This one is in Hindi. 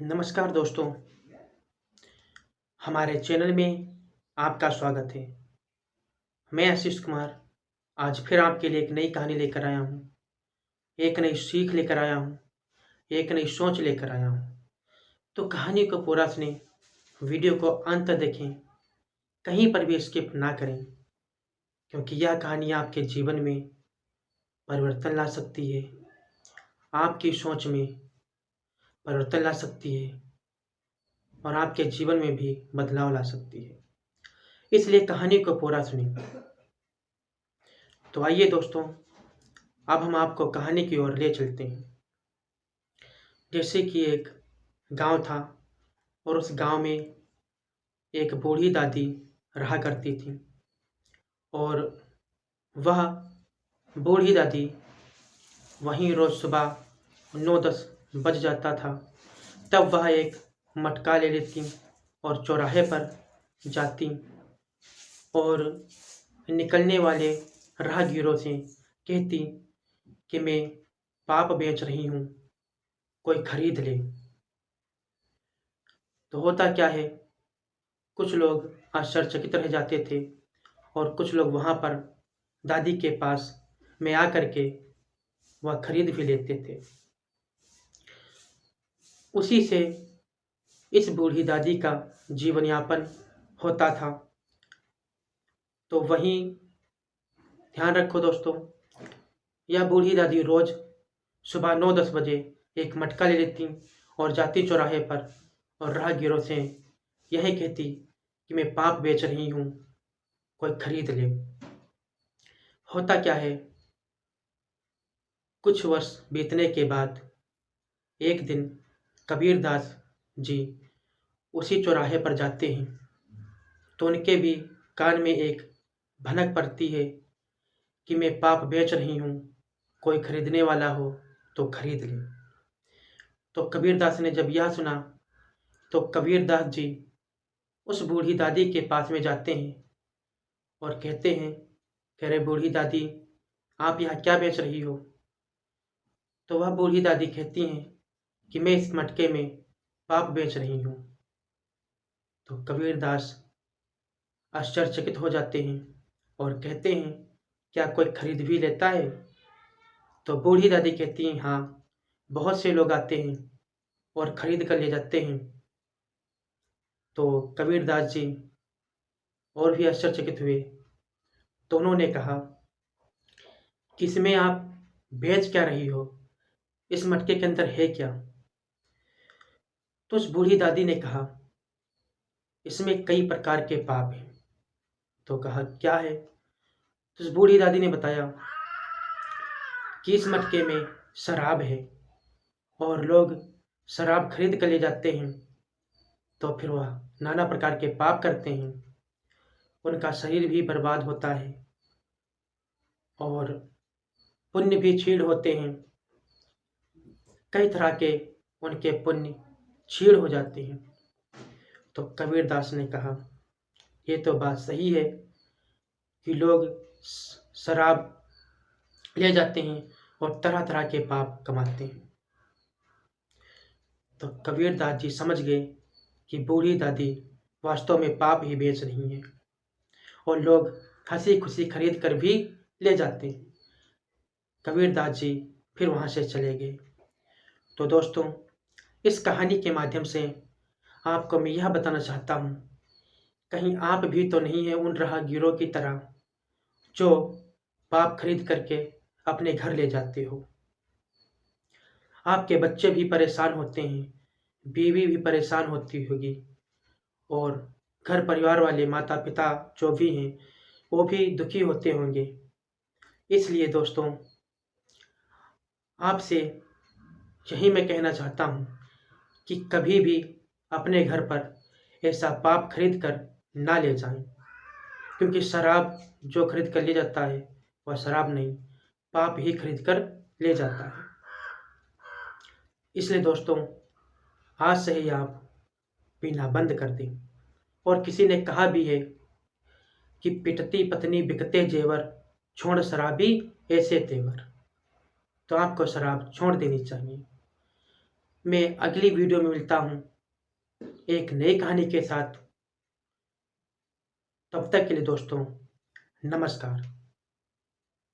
नमस्कार दोस्तों, हमारे चैनल में आपका स्वागत है। मैं आशीष कुमार आज फिर आपके लिए एक नई कहानी लेकर आया हूँ, एक नई सीख लेकर आया हूँ, एक नई सोच लेकर आया हूँ। तो कहानी को पूरा सुनें, वीडियो को अंत तक देखें, कहीं पर भी स्किप ना करें, क्योंकि यह कहानी आपके जीवन में परिवर्तन ला सकती है, आपकी सोच में परिवर्तन ला सकती है और आपके जीवन में भी बदलाव ला सकती है। इसलिए कहानी को पूरा सुनें। तो आइए दोस्तों, अब हम आपको कहानी की ओर ले चलते हैं। जैसे कि एक गांव था और उस गांव में एक बूढ़ी दादी रहा करती थी और वह बूढ़ी दादी वहीं रोज़ सुबह 9-10 बज जाता था, तब वह एक मटका ले लेती और चौराहे पर जाती और निकलने वाले राहगीरों से कहती कि मैं पाप बेच रही हूँ, कोई खरीद ले। तो होता क्या है, कुछ लोग आश्चर्यचकित रह जाते थे और कुछ लोग वहाँ पर दादी के पास में आकर के वह खरीद भी लेते थे। उसी से इस बूढ़ी दादी का जीवन यापन होता था। तो वहीं ध्यान रखो दोस्तों, यह बूढ़ी दादी रोज सुबह 9-10 बजे एक मटका ले लेती और जाती चौराहे पर और राहगीरों से यही कहती कि मैं पाप बेच रही हूँ, कोई खरीद ले। होता क्या है, कुछ वर्ष बीतने के बाद एक दिन कबीरदास जी उसी चौराहे पर जाते हैं तो उनके भी कान में एक भनक पड़ती है कि मैं पाप बेच रही हूँ, कोई खरीदने वाला हो तो खरीद ले। तो कबीरदास ने जब यह सुना तो कबीरदास जी उस बूढ़ी दादी के पास में जाते हैं और कहते हैं, कह रहे बूढ़ी दादी, आप यहाँ क्या बेच रही हो? तो वह बूढ़ी दादी कहती हैं कि मैं इस मटके में पाप बेच रही हूँ। तो कबीरदास आश्चर्यचकित हो जाते हैं और कहते हैं, क्या कोई खरीद भी लेता है? तो बूढ़ी दादी कहती हैं, हाँ, बहुत से लोग आते हैं और खरीद कर ले जाते हैं। तो कबीरदास जी और भी आश्चर्यचकित हुए तो उन्होंने कहा कि इसमें आप बेच क्या रही हो, इस मटके के अंदर है क्या? तो उस बूढ़ी दादी ने कहा, इसमें कई प्रकार के पाप हैं। तो कहा, क्या है? तो उस बूढ़ी दादी ने बताया कि इस मटके में शराब है और लोग शराब खरीद कर ले जाते हैं तो फिर वह नाना प्रकार के पाप करते हैं, उनका शरीर भी बर्बाद होता है और पुण्य भी क्षीण होते हैं, कई तरह के उनके पुण्य क्षीण हो जाते हैं। तो कबीरदास ने कहा, ये तो बात सही है कि लोग शराब ले जाते हैं और तरह तरह के पाप कमाते हैं। तो कबीरदास जी समझ गए कि बूढ़ी दादी वास्तव में पाप ही बेच रही हैं और लोग हंसी खुशी खरीद कर भी ले जाते हैं। कबीरदास जी फिर वहाँ से चले गए। तो दोस्तों, इस कहानी के माध्यम से आपको मैं यह बताना चाहता हूँ, कहीं आप भी तो नहीं हैं उन राहगीरों की तरह जो पाप खरीद करके अपने घर ले जाते हो। आपके बच्चे भी परेशान होते हैं, बीवी भी परेशान होती होगी और घर परिवार वाले माता पिता जो भी हैं वो भी दुखी होते होंगे। इसलिए दोस्तों, आपसे यही मैं कहना चाहता हूँ कि कभी भी अपने घर पर ऐसा पाप खरीद कर ना ले जाएं, क्योंकि शराब जो खरीद कर ले जाता है वह शराब नहीं, पाप ही खरीद कर ले जाता है। इसलिए दोस्तों, आज से ही आप पीना बंद कर दें। और किसी ने कहा भी है कि पिटती पत्नी बिकते जेवर, छोड़ शराबी ऐसे तेवर। तो आपको शराब छोड़ देनी चाहिए। मैं अगली वीडियो में मिलता हूँ एक नई कहानी के साथ। तब तक के लिए दोस्तों, नमस्कार।